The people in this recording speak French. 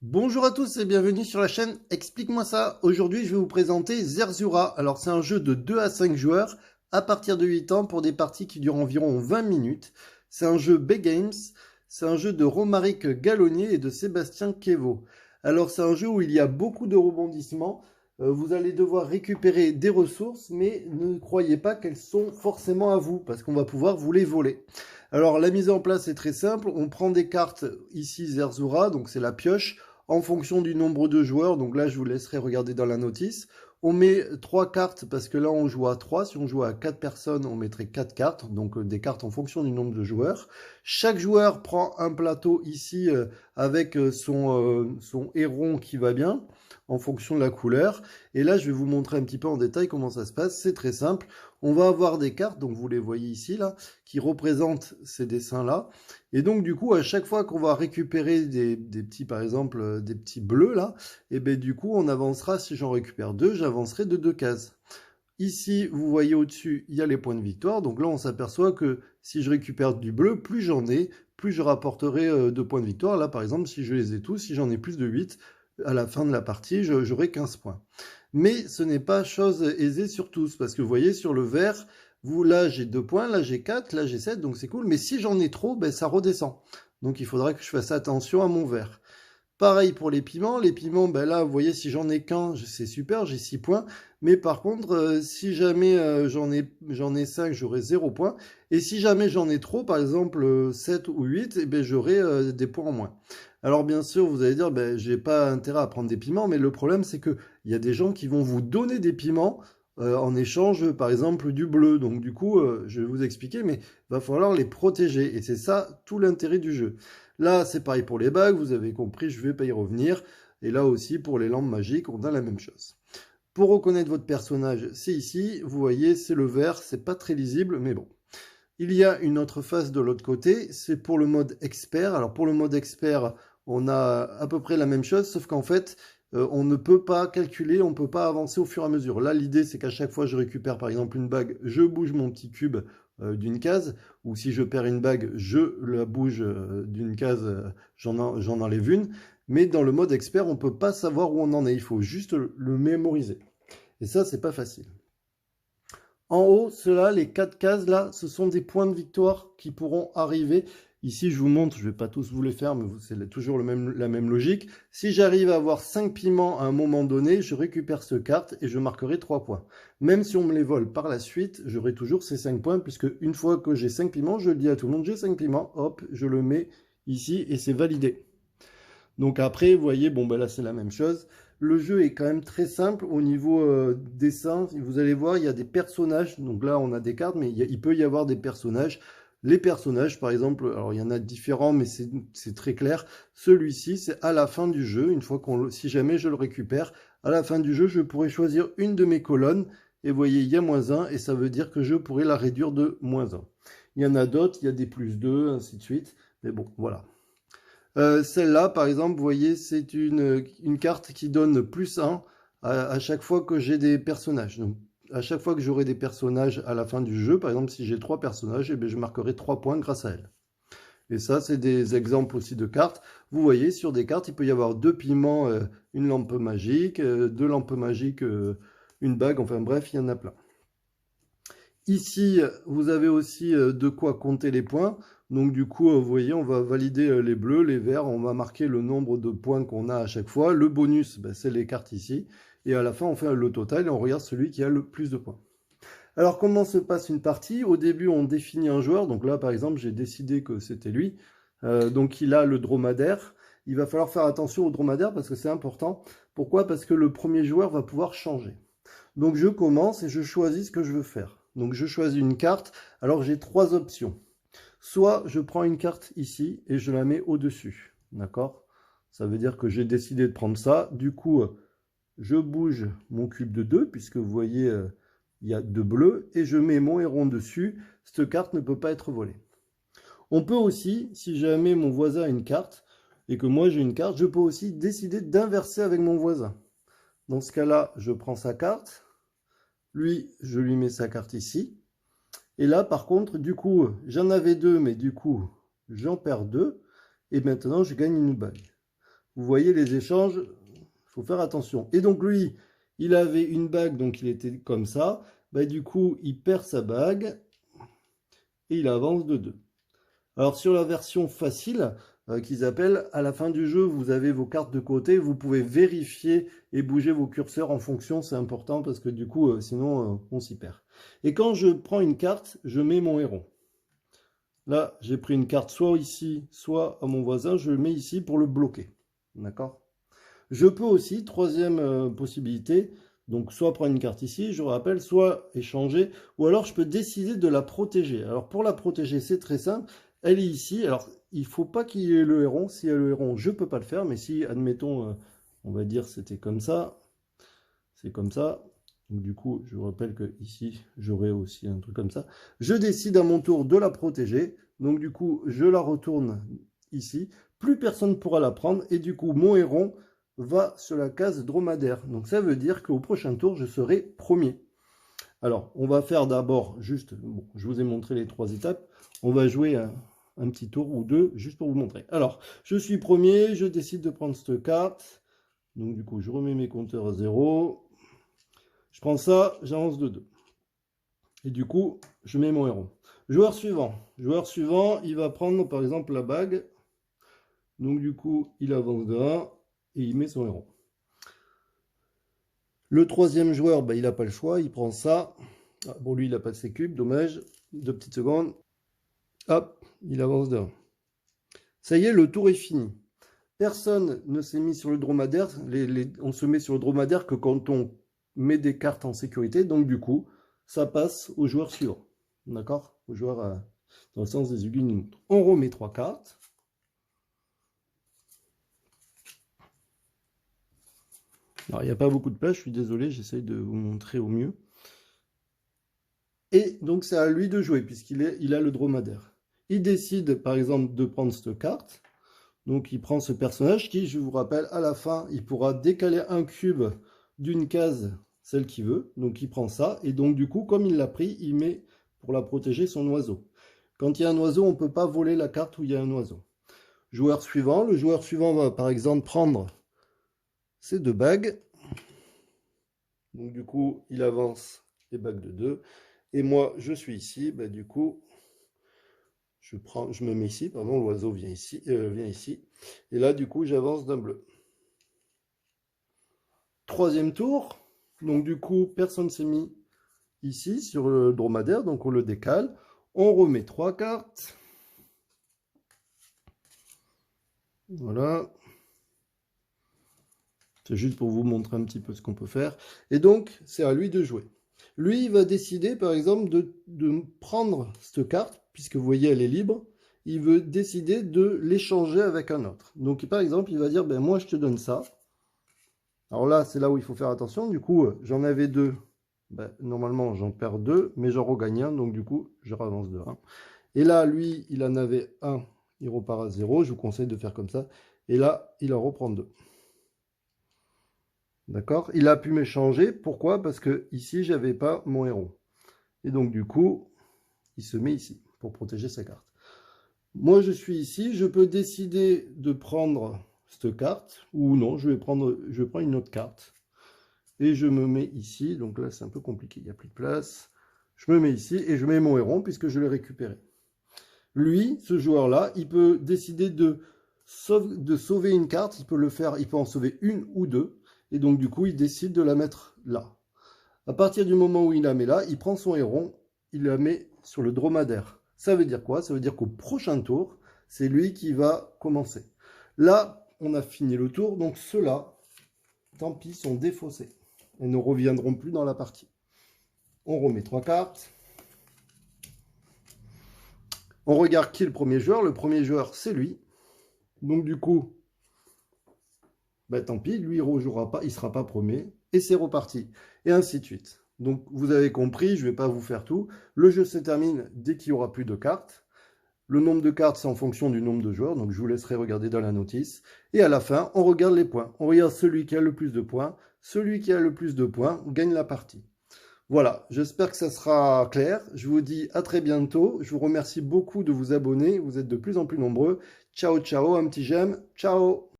Bonjour à tous et bienvenue sur la chaîne Explique-moi ça. Aujourd'hui, je vais vous présenter Zerzura. Alors, c'est un jeu de 2 à 5 joueurs à partir de 8 ans pour des parties qui durent environ 20 minutes. C'est un jeu B-Games. C'est un jeu de Romaric Gallonnier et de Sébastien Quévot. Alors, c'est un jeu où il y a beaucoup de rebondissements. Vous allez devoir récupérer des ressources, mais ne croyez pas qu'elles sont forcément à vous, parce qu'on va pouvoir vous les voler. Alors, la mise en place est très simple. On prend des cartes, ici Zerzura, donc c'est la pioche en fonction du nombre de joueurs. Donc là, je vous laisserai regarder dans la notice. On met 3 cartes parce que là, on joue à 3. Si on joue à 4 personnes, on mettrait 4 cartes. Donc des cartes en fonction du nombre de joueurs. Chaque joueur prend un plateau ici avec son héron qui va bien en fonction de la couleur. Et là, je vais vous montrer un petit peu en détail comment ça se passe. C'est très simple. On va avoir des cartes, donc vous les voyez ici, là, qui représentent ces dessins-là. Et donc, du coup, à chaque fois qu'on va récupérer des petits, par exemple, des petits bleus, là, et bien du coup, on avancera, si j'en récupère 2, j'avancerai de 2 cases. Ici, vous voyez au-dessus, il y a les points de victoire. Donc là, on s'aperçoit que si je récupère du bleu, plus j'en ai, plus je rapporterai de points de victoire. Là, par exemple, si je les ai tous, si j'en ai plus de 8, à la fin de la partie, j'aurai 15 points. Mais ce n'est pas chose aisée sur tous, parce que vous voyez, sur le vert, là j'ai 2 points, là j'ai 4, là j'ai 7, donc c'est cool. Mais si j'en ai trop, ben, ça redescend. Donc il faudra que je fasse attention à mon vert. Pareil pour les piments. Les piments, ben là, vous voyez, si j'en ai qu'un, c'est super, j'ai 6 points. Mais par contre, si jamais j'en ai 5, j'aurai 0 points. Et si jamais j'en ai trop, par exemple 7 ou 8, eh ben, j'aurai des points en moins. Alors bien sûr, vous allez dire, ben, j'ai pas intérêt à prendre des piments, mais le problème, c'est qu'il y a des gens qui vont vous donner des piments en échange, par exemple, du bleu. Donc du coup, je vais vous expliquer, mais va falloir les protéger. Et c'est ça tout l'intérêt du jeu. Là, c'est pareil pour les bagues, vous avez compris, je ne vais pas y revenir. Et là aussi, pour les lampes magiques, on a la même chose. Pour reconnaître votre personnage, c'est ici. Vous voyez, c'est le vert, c'est pas très lisible, mais bon. Il y a une autre face de l'autre côté, c'est pour le mode expert. Alors pour le mode expert, on a à peu près la même chose, sauf qu'en fait, on ne peut pas calculer, on ne peut pas avancer au fur et à mesure. Là, l'idée, c'est qu'à chaque fois que je récupère par exemple une bague, je bouge mon petit cube d'une case, ou si je perds une bague, je la bouge d'une case, j'en enlève une. Mais dans le mode expert, on ne peut pas savoir où on en est, il faut juste le mémoriser. Et ça, c'est pas facile. En haut, ceux-là, les 4 cases là, ce sont des points de victoire qui pourront arriver. Ici, je vous montre, je ne vais pas tous vous les faire, mais c'est toujours la même logique. Si j'arrive à avoir 5 piments à un moment donné, je récupère ce carte et je marquerai 3 points. Même si on me les vole par la suite, j'aurai toujours ces 5 points, puisque une fois que j'ai 5 piments, je dis à tout le monde, j'ai 5 piments, hop, je le mets ici et c'est validé. Donc après, vous voyez, bon, ben là, c'est la même chose. Le jeu est quand même très simple au niveau dessin. Vous allez voir, il y a des personnages. Donc là, on a des cartes, mais il peut y avoir des personnages. Les personnages, par exemple, alors il y en a différents, mais c'est très clair. Celui-ci, c'est à la fin du jeu. Une fois si jamais je le récupère, à la fin du jeu, je pourrais choisir une de mes colonnes. Et vous voyez, il y a -1, et ça veut dire que je pourrais la réduire de -1. Il y en a d'autres, il y a des +2, ainsi de suite. Mais bon, voilà. Celle-là, par exemple, vous voyez, c'est une carte qui donne +1 à chaque fois que j'ai des personnages. Donc, à chaque fois que j'aurai des personnages à la fin du jeu, par exemple, si j'ai 3 personnages, eh bien, je marquerai 3 points grâce à elle. Et ça, c'est des exemples aussi de cartes. Vous voyez, sur des cartes, il peut y avoir 2 piments, une lampe magique, 2 lampes magiques, une bague, enfin bref, il y en a plein. Ici, vous avez aussi de quoi compter les points. Donc du coup, vous voyez, on va valider les bleus, les verts, on va marquer le nombre de points qu'on a à chaque fois. Le bonus, ben, c'est les cartes ici. Et à la fin, on fait le total et on regarde celui qui a le plus de points. Alors comment se passe une partie? Au début, on définit un joueur. Donc là, par exemple, j'ai décidé que c'était lui. Donc il a le dromadaire. Il va falloir faire attention au dromadaire parce que c'est important. Pourquoi? Parce que le premier joueur va pouvoir changer. Donc je commence et je choisis ce que je veux faire. Donc je choisis une carte. Alors j'ai 3 options. Soit je prends une carte ici et je la mets au-dessus. D'accord? Ça veut dire que j'ai décidé de prendre ça. Du coup, je bouge mon cube de 2, puisque vous voyez, il y a 2 bleus, et je mets mon héron dessus. Cette carte ne peut pas être volée. On peut aussi, si jamais mon voisin a une carte, et que moi j'ai une carte, je peux aussi décider d'inverser avec mon voisin. Dans ce cas-là, je prends sa carte. Lui, je lui mets sa carte ici. Et là, par contre, du coup, j'en avais 2, mais du coup, j'en perds 2. Et maintenant, je gagne une bague. Vous voyez les échanges, il faut faire attention. Et donc lui, il avait une bague, donc il était comme ça. Bah, du coup, il perd sa bague et il avance de 2. Alors sur la version facile, qu'ils appellent, à la fin du jeu, vous avez vos cartes de côté, vous pouvez vérifier et bouger vos curseurs en fonction, c'est important parce que du coup, sinon, on s'y perd. Et quand je prends une carte, je mets mon héron. Là, j'ai pris une carte soit ici, soit à mon voisin, je le mets ici pour le bloquer. D'accord? Je peux aussi, troisième possibilité, donc soit prendre une carte ici, je rappelle, soit échanger, ou alors je peux décider de la protéger. Alors pour la protéger, c'est très simple, elle est ici. Alors il ne faut pas qu'il y ait le héron. S'il y a le héron, je ne peux pas le faire, mais si, admettons, on va dire c'était comme ça, c'est comme ça. Donc du coup, je vous rappelle que ici, j'aurai aussi un truc comme ça. Je décide à mon tour de la protéger. Donc du coup, je la retourne ici. Plus personne ne pourra la prendre. Et du coup, mon héron va sur la case dromadaire. Donc ça veut dire qu'au prochain tour, je serai premier. Alors, on va faire d'abord juste, bon, je vous ai montré les 3 étapes. On va jouer un petit tour ou 2, juste pour vous montrer. Alors, je suis premier, je décide de prendre cette carte. Donc du coup, je remets mes compteurs à 0. Je prends ça, j'avance de 2. Et du coup, je mets mon héron. Joueur suivant. Joueur suivant, il va prendre par exemple la bague. Donc du coup, il avance de 1 et il met son héron. Le troisième joueur, bah, il n'a pas le choix, il prend ça. Ah, bon, lui, il n'a pas de ses cubes, dommage. 2 petites secondes. Hop, il avance de 1. Ça y est, le tour est fini. Personne ne s'est mis sur le dromadaire. On se met sur le dromadaire que quand on met des cartes en sécurité. Donc du coup, ça passe au joueur suivant. D'accord? Au joueur dans le sens des aiguilles d'une montre. On remet 3 cartes. Alors, il n'y a pas beaucoup de place, je suis désolé, j'essaye de vous montrer au mieux. Et donc, c'est à lui de jouer, puisqu'il a le dromadaire. Il décide, par exemple, de prendre cette carte. Donc, il prend ce personnage qui, je vous rappelle, à la fin, il pourra décaler un cube d'une case, celle qu'il veut. Donc, il prend ça. Et donc, du coup, comme il l'a pris, il met, pour la protéger, son oiseau. Quand il y a un oiseau, on ne peut pas voler la carte où il y a un oiseau. Joueur suivant. Le joueur suivant va, par exemple, prendre ces 2 bagues. Donc, du coup, il avance les bagues de 2. Et moi, je suis ici. Bah, du coup, je me mets ici. Pardon, l'oiseau vient ici. Et là, du coup, j'avance d'un bleu. Troisième tour. Donc, du coup, personne ne s'est mis ici sur le dromadaire. Donc, on le décale. On remet 3 cartes. Voilà. C'est juste pour vous montrer un petit peu ce qu'on peut faire. Et donc, c'est à lui de jouer. Lui, il va décider, par exemple, de prendre cette carte, puisque vous voyez, elle est libre. Il veut décider de l'échanger avec un autre. Donc, par exemple, il va dire, ben moi, je te donne ça. Alors là, c'est là où il faut faire attention. Du coup, j'en avais 2. Ben, normalement, j'en perds 2, mais j'en regagne 1. Donc, du coup, je ravance de 1. Et là, lui, il en avait 1. Il repart à 0. Je vous conseille de faire comme ça. Et là, il en reprend 2. D'accord? Il a pu m'échanger. Pourquoi? Parce que ici, j'avais pas mon héron. Et donc, du coup, il se met ici pour protéger sa carte. Moi, je suis ici. Je peux décider de prendre cette carte ou non. Je prends une autre carte. Et je me mets ici. Donc là, c'est un peu compliqué. Il n'y a plus de place. Je me mets ici et je mets mon héron puisque je l'ai récupéré. Lui, ce joueur-là, il peut décider de sauver une carte. Il peut le faire. Il peut en sauver une ou 2. Et donc, du coup, il décide de la mettre là. À partir du moment où il la met là, il prend son héron, il la met sur le dromadaire. Ça veut dire quoi? Ça veut dire qu'au prochain tour, c'est lui qui va commencer. Là, on a fini le tour, donc ceux-là, tant pis, sont défaussés. Ils ne reviendront plus dans la partie. On remet 3 cartes. On regarde qui est le premier joueur. Le premier joueur, c'est lui. Donc, du coup, ben, tant pis, lui, il ne rejouera pas, il ne sera pas premier, et c'est reparti, et ainsi de suite. Donc, vous avez compris, je ne vais pas vous faire tout. Le jeu se termine dès qu'il n'y aura plus de cartes. Le nombre de cartes, c'est en fonction du nombre de joueurs, donc je vous laisserai regarder dans la notice. Et à la fin, on regarde les points. On regarde celui qui a le plus de points. Celui qui a le plus de points gagne la partie. Voilà, j'espère que ça sera clair. Je vous dis à très bientôt. Je vous remercie beaucoup de vous abonner. Vous êtes de plus en plus nombreux. Ciao, ciao, un petit j'aime. Ciao!